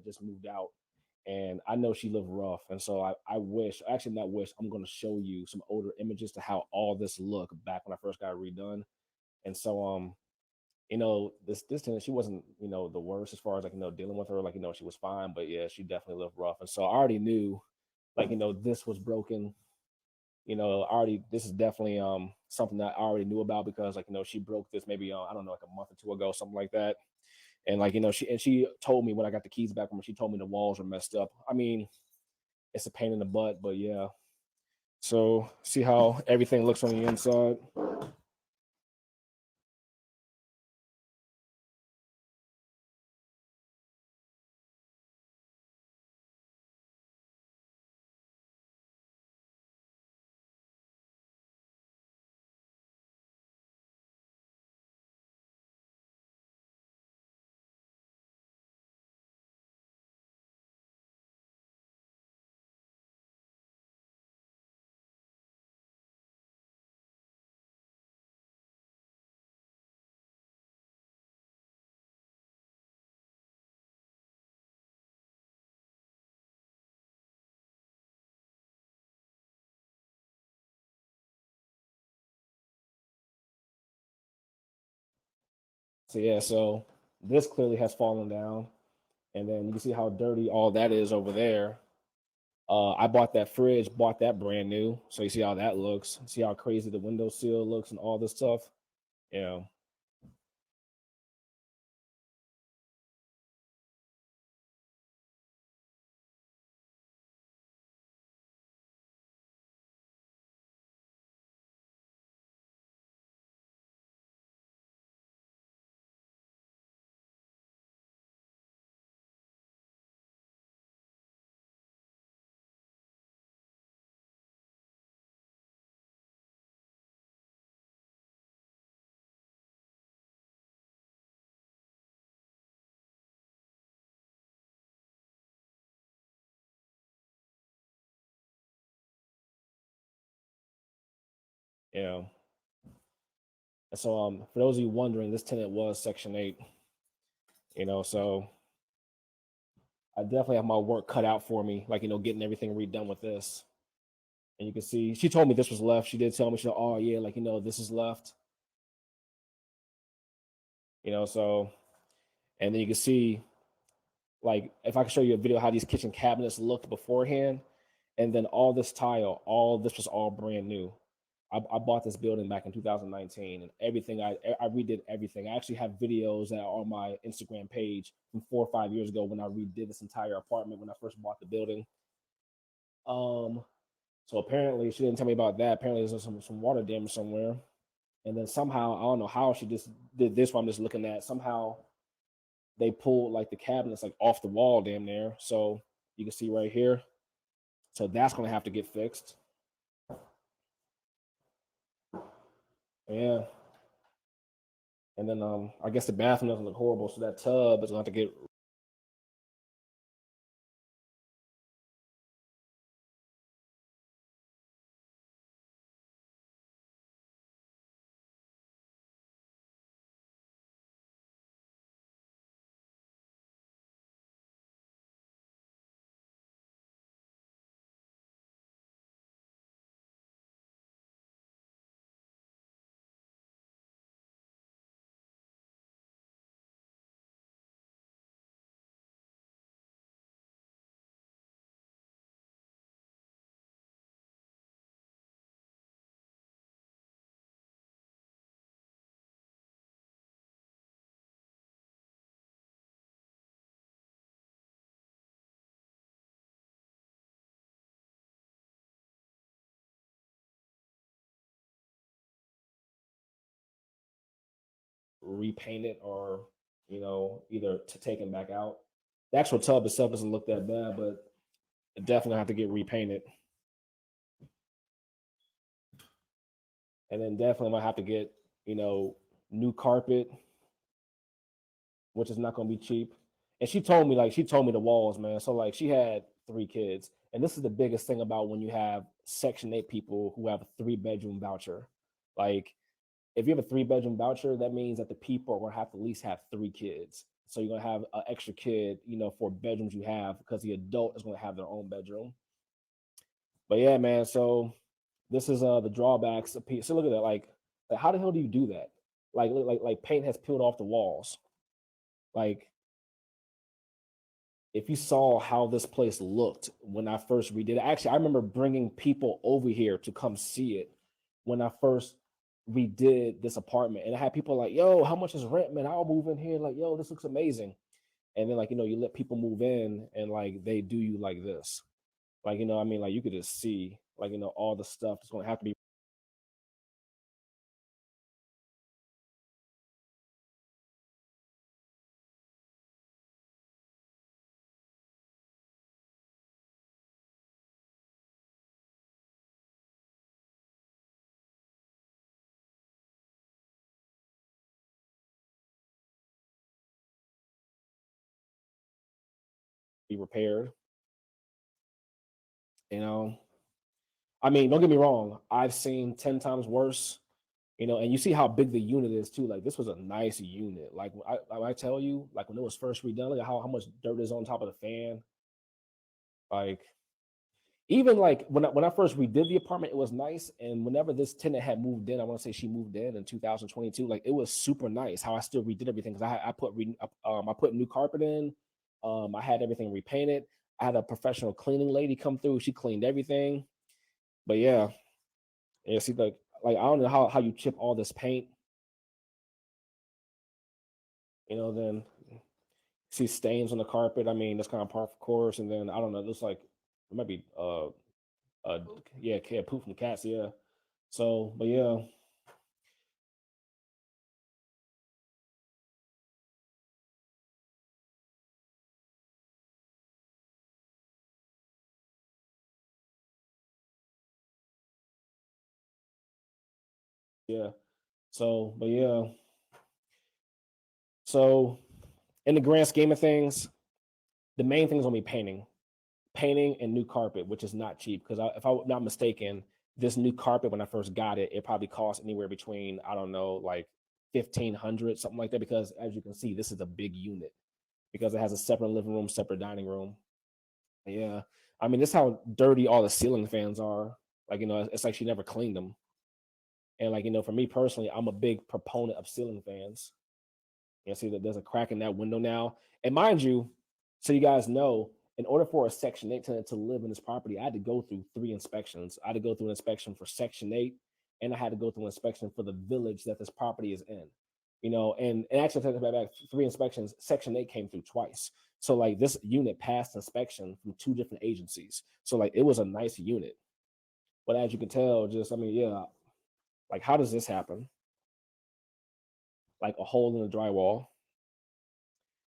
just moved out, and I know she lived rough. And so I wish, actually not wish, I'm going to show you some older images to how all this looked back when I first got it redone. And so this tenant, she wasn't, the worst as far as like, dealing with her, like, she was fine, but yeah, she definitely lived rough. And so I already knew, like, this was broken. Already, this is definitely something that I already knew about, because like, she broke this maybe I don't know, like a month or two ago, something like that. And like, she told me when I got the keys back from her, she told me the walls were messed up. I mean, it's a pain in the butt, but yeah. So see how everything looks on the inside. So yeah, so this clearly has fallen down, and then you can see how dirty all that is over there. I bought that fridge, bought that brand new. So you see how that looks. See how crazy the window sill looks and all this stuff. Yeah, yeah. And so for those of you wondering, this tenant was Section 8. So I definitely have my work cut out for me, like, getting everything redone with this. And you can see she told me this was left. She did tell me, she said, "Oh yeah, like, this is left." So, and then you can see, like, if I can show you a video how these kitchen cabinets looked beforehand, and then all this tile, all this was all brand new. I bought this building back in 2019, and everything I redid everything. I actually have videos that are on my Instagram page from 4 or 5 years ago when I redid this entire apartment when I first bought the building. Um, so apparently she didn't tell me about that. Apparently there's some water damage somewhere, and then somehow I don't know how she just did this. What I'm just looking at, somehow they pulled like the cabinets like off the wall, damn near. So you can see right here. So that's gonna have to get fixed. Yeah. And then I guess the bathroom doesn't look horrible, so that tub is gonna have to get repainted, or either to taken back out. The actual tub itself doesn't look that bad, but it definitely have to get repainted. And then definitely might have to get, you know, new carpet, which is not gonna be cheap. And she told me the walls, man. So like she had 3 kids. And this is the biggest thing about when you have Section 8 people who have a 3 bedroom voucher. Like, if you have a 3 bedroom voucher, that means that the people are gonna have to at least have 3 kids. So you're gonna have an extra kid, for bedrooms you have, because the adult is gonna have their own bedroom. But yeah, man. So this is the drawbacks of So look at that. Like, how the hell do you do that? Like paint has peeled off the walls. Like, if you saw how this place looked when I first redid it, actually, I remember bringing people over here to come see it when I first redid this apartment. And I had people like, yo, how much is rent, man? I'll move in here. Like, yo, this looks amazing. And then, like, you let people move in and like they do you like this. Like, I mean, like you could just see, like, all the stuff that's going to have to be repaired. You know, I mean, don't get me wrong. I've seen 10 times worse. And you see how big the unit is too. Like, this was a nice unit. Like, I tell you, like when it was first redone, look at how much dirt is on top of the fan. Like, even like when I first redid the apartment, it was nice. And whenever this tenant had moved in, I want to say she moved in 2022. Like, it was super nice how I still redid everything, because I put new carpet in. I had everything repainted. I had a professional cleaning lady come through. She cleaned everything. But yeah, yeah. See, like I don't know how you chip all this paint. Then see stains on the carpet. I mean, that's kind of par for course. And then I don't know. It looks like it might be uh yeah, cat poop from cats. Yeah. So, but yeah, yeah. So, but yeah. So, in the grand scheme of things, the main thing is gonna be painting and new carpet, which is not cheap. Because if I'm not mistaken, this new carpet when I first got it, it probably cost anywhere between, I don't know, like 1,500, something like that. Because as you can see, this is a big unit, because it has a separate living room, separate dining room. Yeah. I mean, this is how dirty all the ceiling fans are. Like, it's like she never cleaned them. And like, for me personally, I'm a big proponent of ceiling fans. See that there's a crack in that window now. And mind you, so you guys know, in order for a Section 8 tenant to live in this property, I had to go through three inspections. I had to go through an inspection for Section 8, and I had to go through an inspection for the village that this property is in. And actually, take that back, three inspections. Section 8 came through twice. So like this unit passed inspection from two different agencies. So like it was a nice unit. But as you can tell, just I mean, yeah, like how does this happen? Like a hole in the drywall.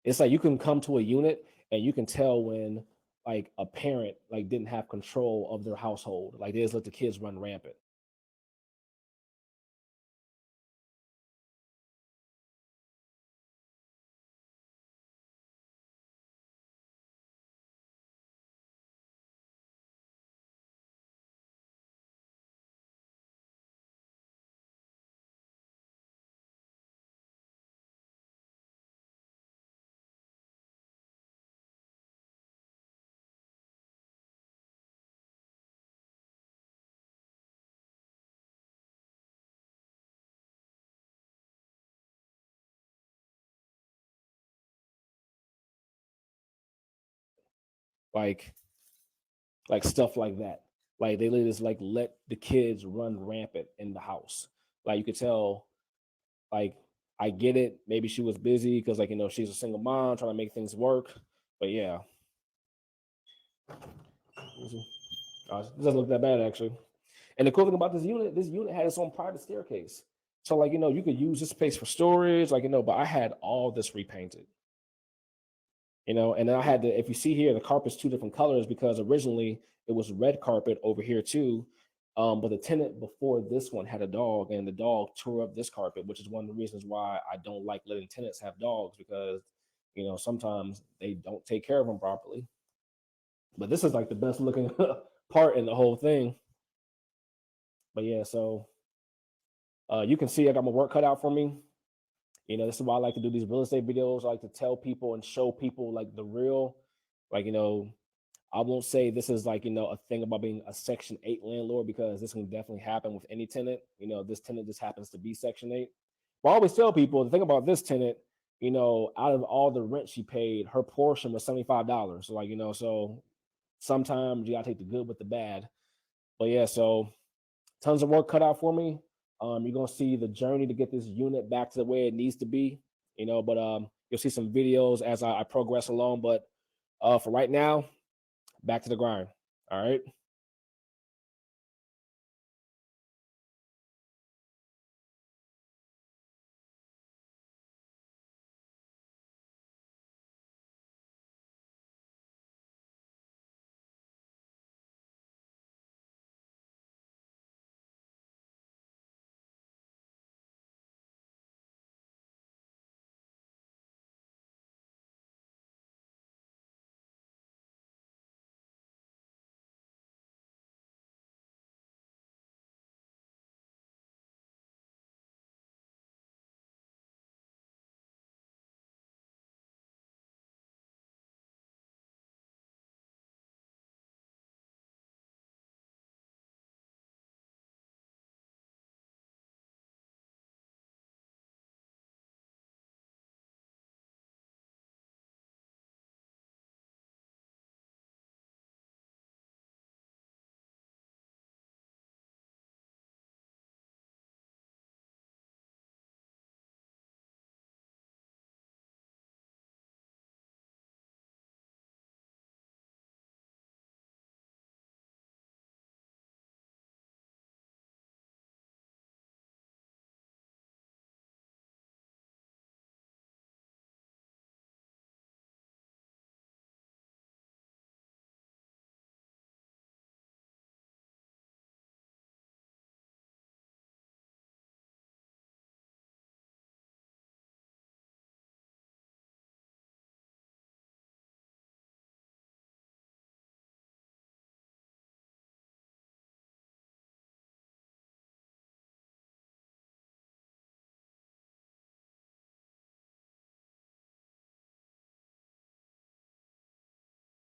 It's like you can come to a unit and you can tell when like a parent like didn't have control of their household. Like they just let the kids run rampant. Like stuff like that. Like they let just like let the kids run rampant in the house. Like you could tell, like I get it. Maybe she was busy because like she's a single mom trying to make things work. But yeah, it doesn't look that bad actually. And the cool thing about this unit had its own private staircase. So like you could use this space for storage, like but I had all this repainted. And then I had to, if you see here, the carpet's two different colors because originally it was red carpet over here too. But the tenant before this one had a dog, and the dog tore up this carpet, which is one of the reasons why I don't like letting tenants have dogs, because sometimes they don't take care of them properly. But this is like the best looking part in the whole thing. But yeah, so you can see I got my work cut out for me. This is why I like to do these real estate videos. I like to tell people and show people like the real, like, I won't say this is like, a thing about being a Section 8 landlord, because this can definitely happen with any tenant. This tenant just happens to be Section 8. But I always tell people the thing about this tenant, out of all the rent she paid, her portion was $75. So, like, so sometimes you gotta take the good with the bad. But yeah, so tons of work cut out for me. You're gonna see the journey to get this unit back to the way it needs to be, but you'll see some videos as I progress along. But for right now, back to the grind. All right.